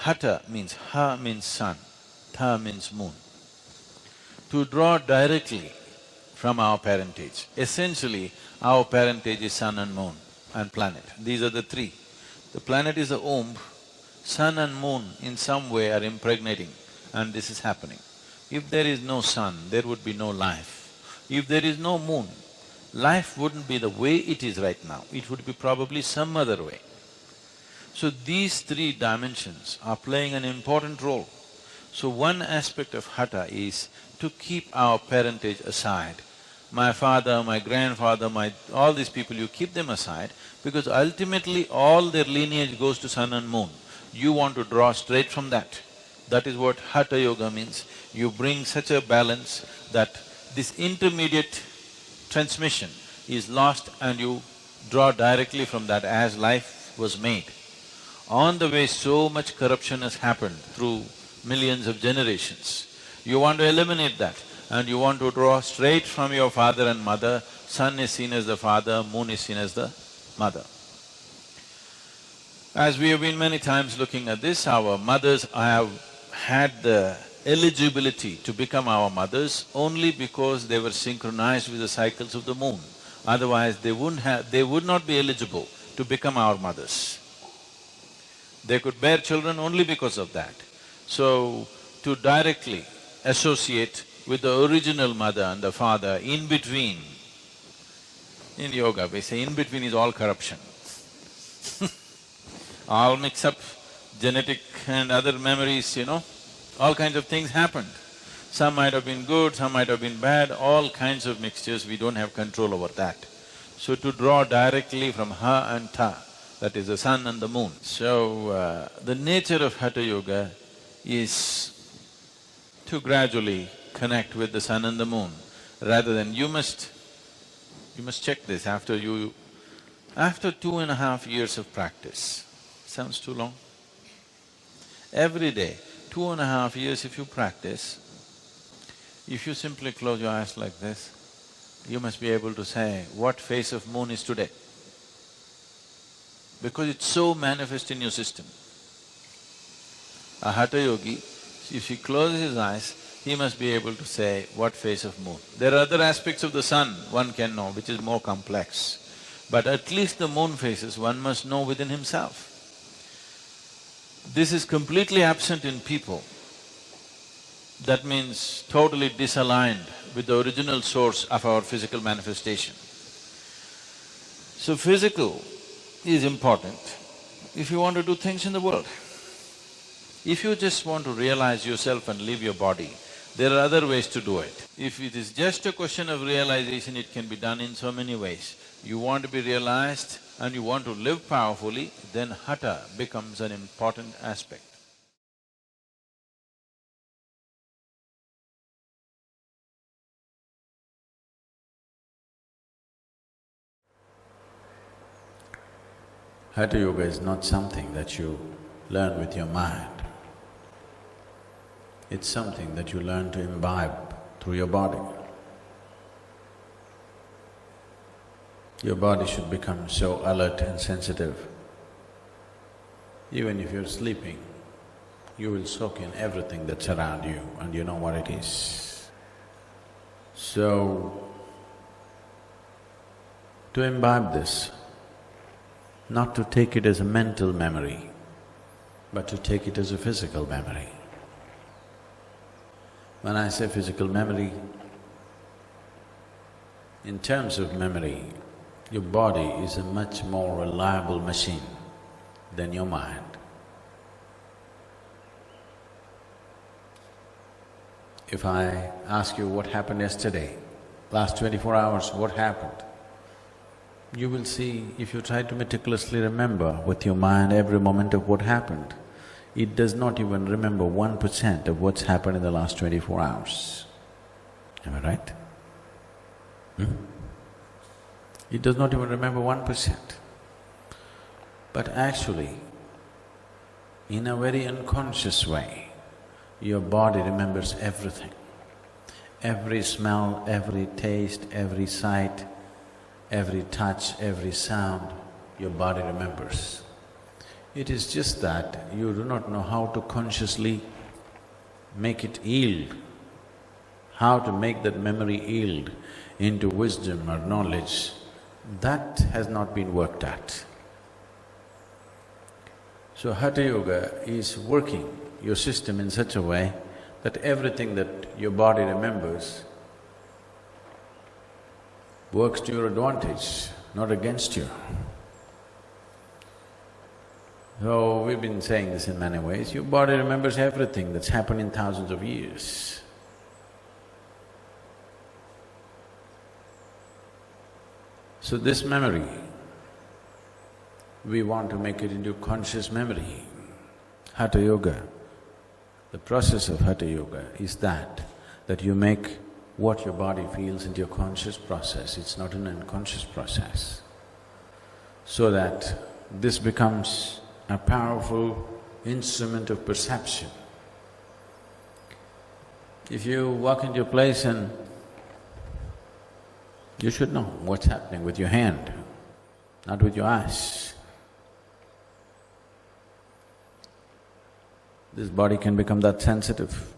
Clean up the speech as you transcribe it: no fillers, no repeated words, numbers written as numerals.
Hatha means, ha means sun, tha means moon. To draw directly from our parentage. Essentially, our parentage is sun and moon and planet. These are the three. The planet is the womb, sun and moon in some way are impregnating, and this is happening. If there is no sun, there would be no life. If there is no moon, life wouldn't be the way it is right now, it would be probably some other way. So these three dimensions are playing an important role. So one aspect of Hatha is to keep our parentage aside. My father, my grandfather, all these people, you keep them aside because ultimately all their lineage goes to sun and moon. You want to draw straight from that. That is what Hatha Yoga means. You bring such a balance that this intermediate transmission is lost and you draw directly from that as life was made. On the way, so much corruption has happened through millions of generations. You want to eliminate that and you want to draw straight from your father and mother. Sun is seen as the father, moon is seen as the mother. As we have been many times looking at this, our mothers have had the eligibility to become our mothers only because they were synchronized with the cycles of the moon. Otherwise, they would not be eligible to become our mothers. They could bear children only because of that. So, to directly associate with the original mother and the father, in between, in yoga we say in between is all corruption. All mix up, genetic and other memories, all kinds of things happened. Some might have been good, some might have been bad, all kinds of mixtures, we don't have control over that. So to draw directly from Ha and Ta, that is the sun and the moon. So, the nature of Hatha Yoga is to gradually connect with the sun and the moon, rather than you must check this after 2.5 years of practice. Sounds too long? Every day, 2.5 years if you practice, if you simply close your eyes like this, you must be able to say what phase of moon is today, because it's so manifest in your system. A Hatha yogi, if he closes his eyes, he must be able to say what phase of moon. There are other aspects of the sun one can know, which is more complex, but at least the moon phases one must know within himself. This is completely absent in people. That means totally disaligned with the original source of our physical manifestation. So physical is important if you want to do things in the world. If you just want to realize yourself and leave your body, there are other ways to do it. If it is just a question of realization, it can be done in so many ways. You want to be realized and you want to live powerfully, then Hatha becomes an important aspect. Hatha Yoga is not something that you learn with your mind. It's something that you learn to imbibe through your body. Your body should become so alert and sensitive. Even if you're sleeping, you will soak in everything that's around you and you know what it is. So, to imbibe this, not to take it as a mental memory, but to take it as a physical memory. When I say physical memory, in terms of memory, your body is a much more reliable machine than your mind. If I ask you what happened yesterday, last 24 hours, what happened? You will see, if you try to meticulously remember with your mind every moment of what happened, it does not even remember 1% of what's happened in the last 24 hours. Am I right? It does not even remember 1%. But actually, in a very unconscious way, your body remembers everything. Every smell, every taste, every sight, every touch, every sound, your body remembers. It is just that you do not know how to consciously make it yield, how to make that memory yield into wisdom or knowledge. That has not been worked at. So Hatha Yoga is working your system in such a way that everything that your body remembers works to your advantage, not against you. So we've been saying this in many ways, your body remembers everything that's happened in thousands of years. So this memory, we want to make it into conscious memory. Hatha Yoga, the process of Hatha Yoga is that you make what your body feels into your conscious process, it's not an unconscious process. So that this becomes a powerful instrument of perception. If you walk into a place and you should know what's happening with your hand, not with your eyes. This body can become that sensitive.